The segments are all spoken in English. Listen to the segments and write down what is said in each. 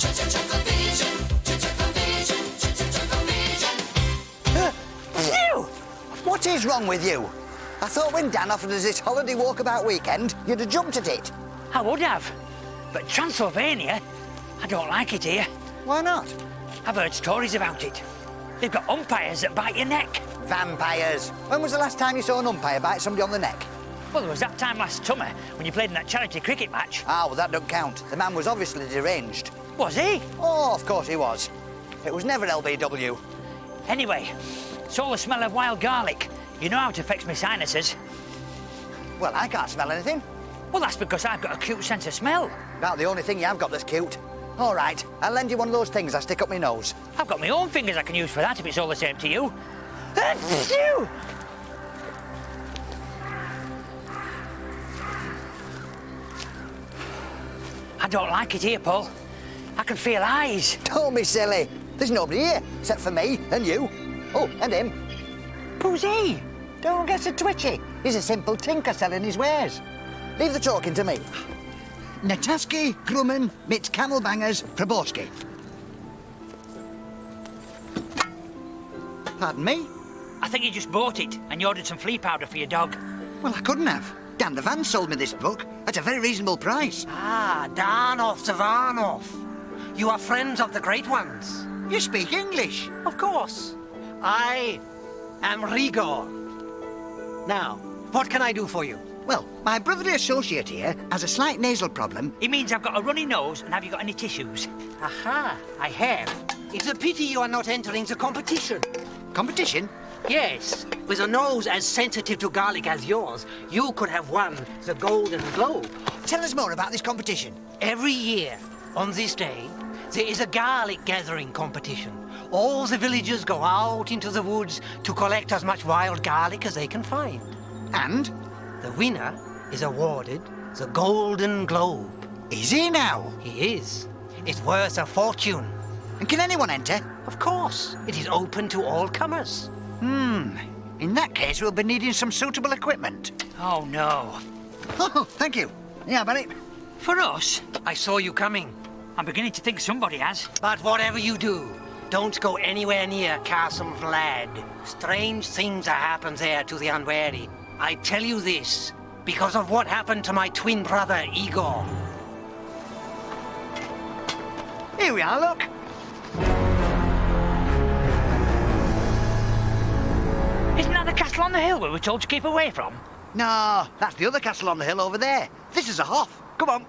ChuckleVision. Phew! What is wrong with you? I thought when Dan offered us this holiday walkabout weekend, you'd have jumped at it. I would have. But Transylvania, I don't like it here. Why not? I've heard stories about it. They've got umpires that bite your neck. Vampires. When was the last time you saw an umpire bite somebody on the neck? Well, there was that time last summer when you played in that charity cricket match. Ah, well, that don't count. The man was obviously deranged. Was he? Oh, of course he was. It was never LBW. Anyway, it's all the smell of wild garlic. You know how it affects my sinuses. Well, I can't smell anything. Well, that's because I've got a cute sense of smell. About the only thing you have got that's cute. All right, I'll lend you one of those things I stick up my nose. I've got my own fingers I can use for that if it's all the same to you. Phew! I don't like it here, Paul. I can feel eyes. Don't be silly. There's nobody here except for me and you. Oh, and him. Who's he? Don't get so twitchy. He's a simple tinker selling his wares. Leave the talking to me. Nataski, Grumman, mit Camelbangers, Proborski. Pardon me? I think you just bought it and you ordered some flea powder for your dog. Well, I couldn't have. Dan the van sold me this book at a very reasonable price. Ah, Danov Zavanov. You are friends of the great ones. You speak English. Of course. I am Rigor. Now, what can I do for you? Well, my brotherly associate here has a slight nasal problem. It means I've got a runny nose, and have you got any tissues? Aha, I have. It's a pity you are not entering the competition. Competition? Yes, with a nose as sensitive to garlic as yours, you could have won the Golden Globe. Tell us more about this competition. Every year, on this day, there is a garlic gathering competition. All the villagers go out into the woods to collect as much wild garlic as they can find. And? The winner is awarded the Golden Globe. Is he now? He is. It's worth a fortune. And can anyone enter? Of course, it is open to all comers. In that case, we'll be needing some suitable equipment. Oh, no. Oh, thank you. Yeah, Barry. For us? I saw you coming. I'm beginning to think somebody has. But whatever you do, don't go anywhere near Castle Vlad. Strange things are happening there to the unwary. I tell you this because of what happened to my twin brother, Igor. Here we are, look. Isn't that the castle on the hill we were told to keep away from? No, that's the other castle on the hill over there. This is a Hoff. Come on.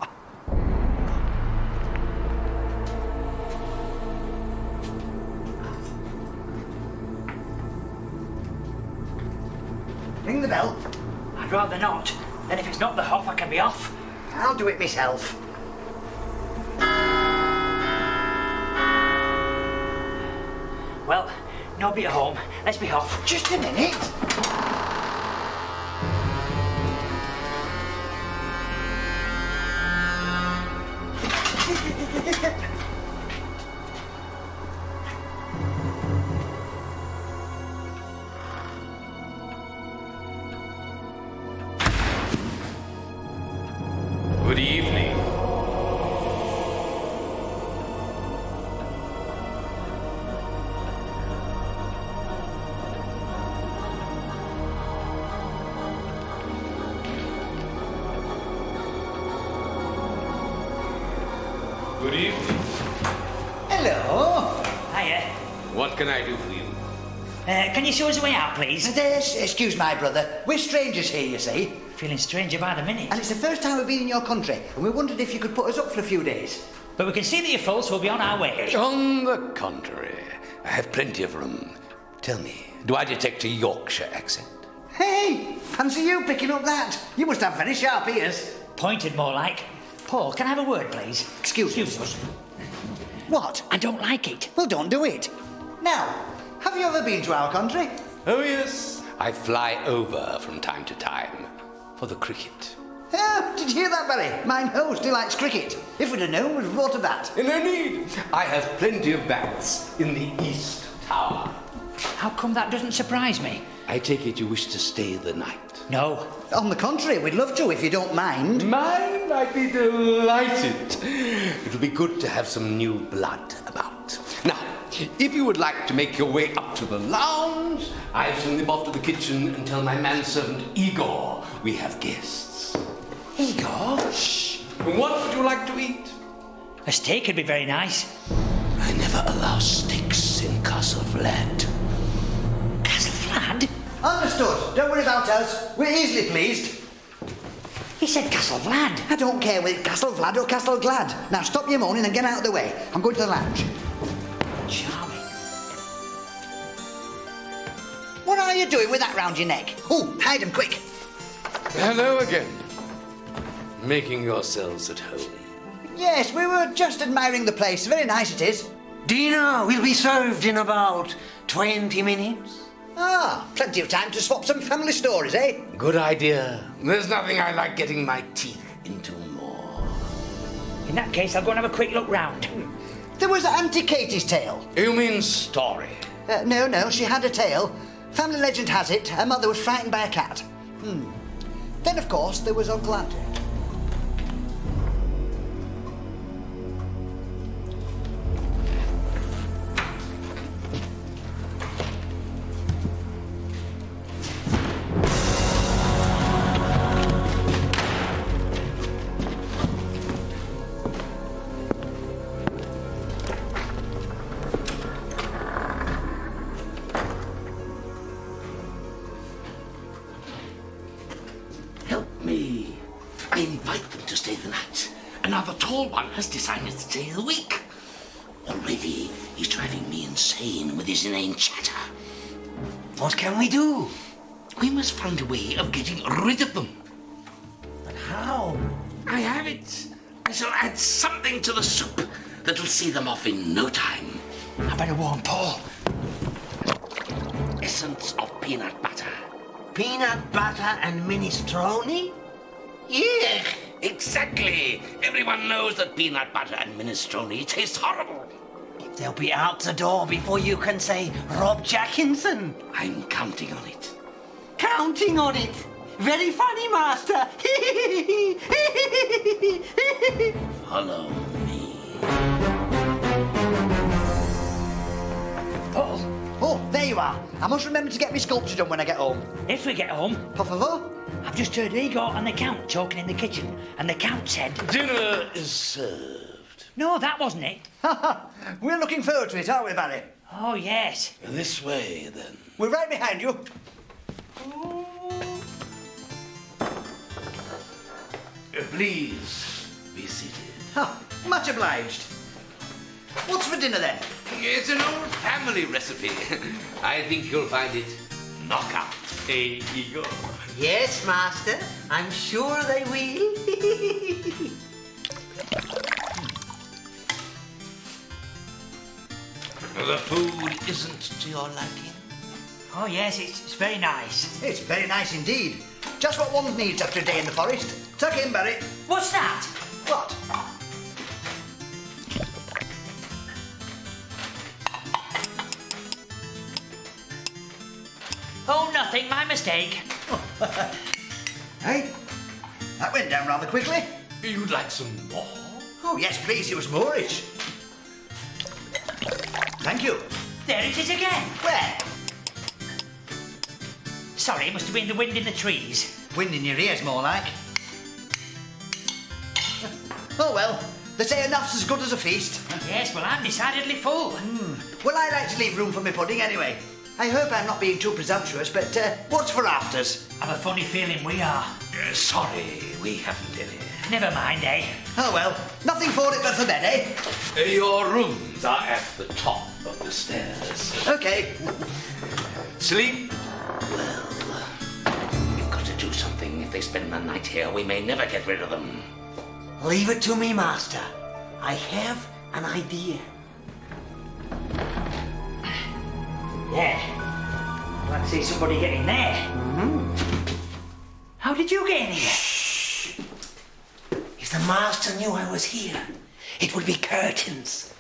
Ring the bell. I'd rather not. Then if it's not the Hoff, I can be off. I'll do it myself. Well, nobody at home. Let's be off. Just a minute. Good evening. Good evening. Hello. Hiya. What can I do for you? Can you show us a way out, please? Excuse my brother. We're strangers here, you see. Feeling stranger by the minute. And it's the first time we've been in your country, and we wondered if you could put us up for a few days. But we can see that you're full, so we'll be on our way. On the contrary, I have plenty of room. Tell me, do I detect a Yorkshire accent? Hey, fancy you picking up that. You must have very sharp ears. Pointed more like. Paul, can I have a word, please? Excuse us. What? I don't like it. Well, don't do it. Now, have you ever been to our country? Oh, yes. I fly over from time to time for the cricket. Oh, did you hear that, Barry? Mine host, he likes cricket. If we'd have known, we'd have thought of that. No need. I have plenty of bats in the East Tower. How come that doesn't surprise me? I take it you wish to stay the night. No. On the contrary, we'd love to if you don't mind. Mine, I'd be delighted. It'll be good to have some new blood about. Now, if you would like to make your way up to the lounge, I'll send them off to the kitchen and tell my manservant Igor we have guests. Igor? Shh. What would you like to eat? A steak would be very nice. I never allow steaks in Castle Vlad. Castle Vlad? Understood. Don't worry about us. We're easily pleased. He said Castle Vlad. I don't care whether it's Castle Vlad or Castle Glad. Now stop your moaning and get out of the way. I'm going to the lounge. Charming. What are you doing with that round your neck? Oh, hide them quick. Hello again. Making yourselves at home. Yes, we were just admiring the place. Very nice it is. Dinner will be served in about 20 minutes. Ah, plenty of time to swap some family stories, eh? Good idea. There's nothing I like getting my teeth into more. In that case, I'll go and have a quick look round. There was Auntie Katie's tale. You mean story? No, she had a tale. Family legend has it her mother was frightened by a cat. Then, of course, there was Uncle Andrew. I invite them to stay the night. And now the tall one has decided to stay the week. Already, he's driving me insane with his inane chatter. What can we do? We must find a way of getting rid of them. But how? I have it. I shall add something to the soup that'll see them off in no time. I better warn Paul. Essence of peanut butter. Peanut butter and minestrone? Yeah, exactly. Everyone knows that peanut butter and minestrone taste horrible. They'll be out the door before you can say Rob Jackinson. I'm counting on it. Counting on it. Very funny, Master. Follow me. Paul, Oh, there you are. I must remember to get my sculpture done when I get home. if we get home, Por favor? I've just heard Igor and the Count talking in the kitchen, and the Count said... Dinner is served. No, that wasn't it. We're looking forward to it, aren't we, Barry? Oh, yes. This way, then. We're right behind you. Please be seated. Much obliged. What's for dinner, then? It's an old family recipe. I think you'll find it knockout. Hey, Igor. Yes, Master. I'm sure they will. The food isn't to your liking? Oh, yes, it's very nice. It's very nice indeed. Just what one needs after a day in the forest. Tuck in, Barry. What's that? What? Oh, nothing. My mistake. Hey? That went down rather quickly. You'd like some more? Oh, yes, please. It was Moorish. Thank you. There it is again. Where? Sorry, it must have been the wind in the trees. Wind in your ears, more like. Oh, well. They say enough's as good as a feast. Yes, well, I'm decidedly full. Well, I like to leave room for my pudding anyway. I hope I'm not being too presumptuous, but what's for afters? I've a funny feeling we are. Sorry, we haven't any. Never mind, eh? Oh, well. Nothing for it but for bed, eh? Your rooms are at the top of the stairs. OK. Sleep? Well, we've got to do something. If they spend the night here, we may never get rid of them. Leave it to me, Master. I have an idea. Yeah. I'd like to see somebody get in there. How did you get in here? If the Master knew I was here, it would be curtains.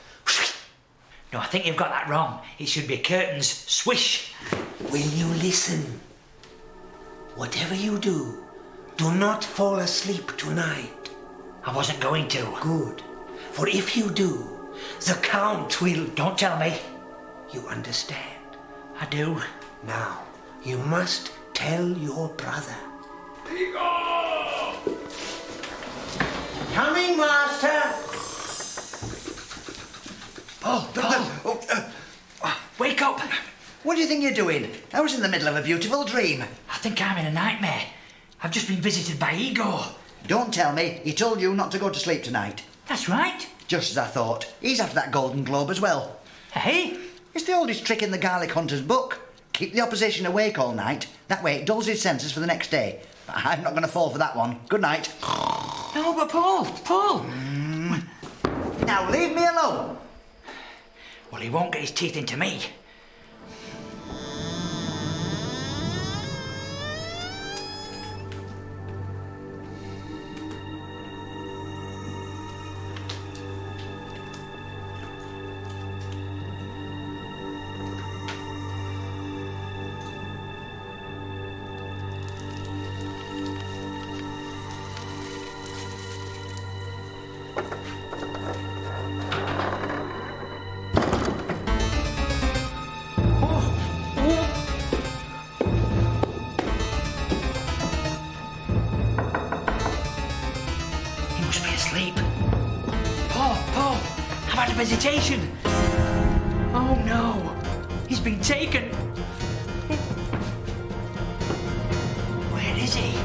No, I think you've got that wrong. It should be curtains swish. Will you listen? whatever you do, do not fall asleep tonight. I wasn't going to. Good. For if you do, the Count will... Don't tell me. You understand? I do. Now, you must tell your brother. Igor! Coming, Master! Wake up! What do you think you're doing? I was in the middle of a beautiful dream. I think I'm in a nightmare. I've just been visited by Igor. Don't tell me he told you not to go to sleep tonight. That's right. Just as I thought. He's after that Golden Globe as well. Hey? It's the oldest trick in the Garlic Hunter's book. Keep the opposition awake all night. That way it dulls his senses for the next day. But I'm not going to fall for that one. Good night. No, but Paul! Now leave me alone. Well, he won't get his teeth into me. He must be asleep. Paul, I've had a visitation. Oh no, he's been taken. Where is he?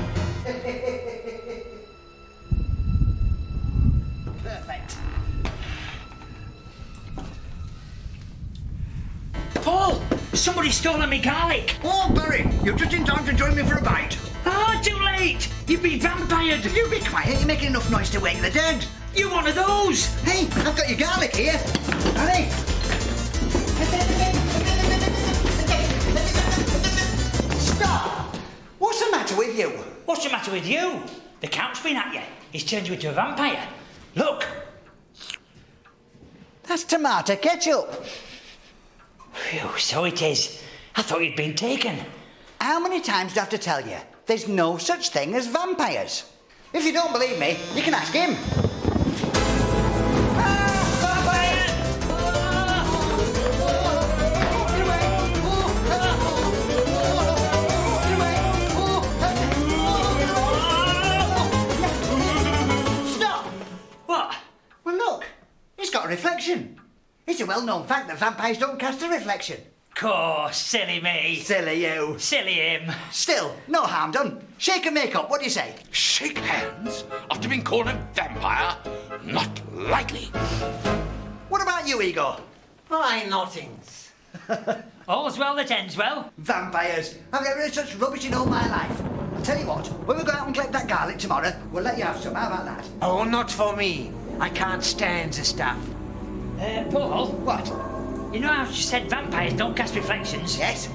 Perfect. Paul, somebody's stolen me garlic. Oh, Barry, you're just in time to join me for a bite. Ah, too late. You've been vampired. You be quiet, you're making enough noise to wake the dead. You're one of those. Hey, I've got your garlic here. Hurry. Stop! What's the matter with you? What's the matter with you? The Count's been at you. He's turned you into a vampire. Look. That's tomato ketchup. Phew, so it is. I thought you'd been taken. How many times do I have to tell you? There's no such thing as vampires. If you don't believe me, you can ask him. Stop! What? Well, look, he's got a reflection. It's a well-known fact that vampires don't cast a reflection. Course, silly me. Silly you. Silly him. Still, no harm done. Shake and make up, what do you say? Shake hands after being called a vampire? Not likely. What about you, Igor? Why nothings? All's well that ends well. Vampires. I've never heard such rubbish in all my life. I'll tell you what, when we go out and collect that garlic tomorrow, we'll let you have some. How about that? Oh, not for me. I can't stand the stuff. Paul, What? you know how you said vampires don't cast reflections? Yes?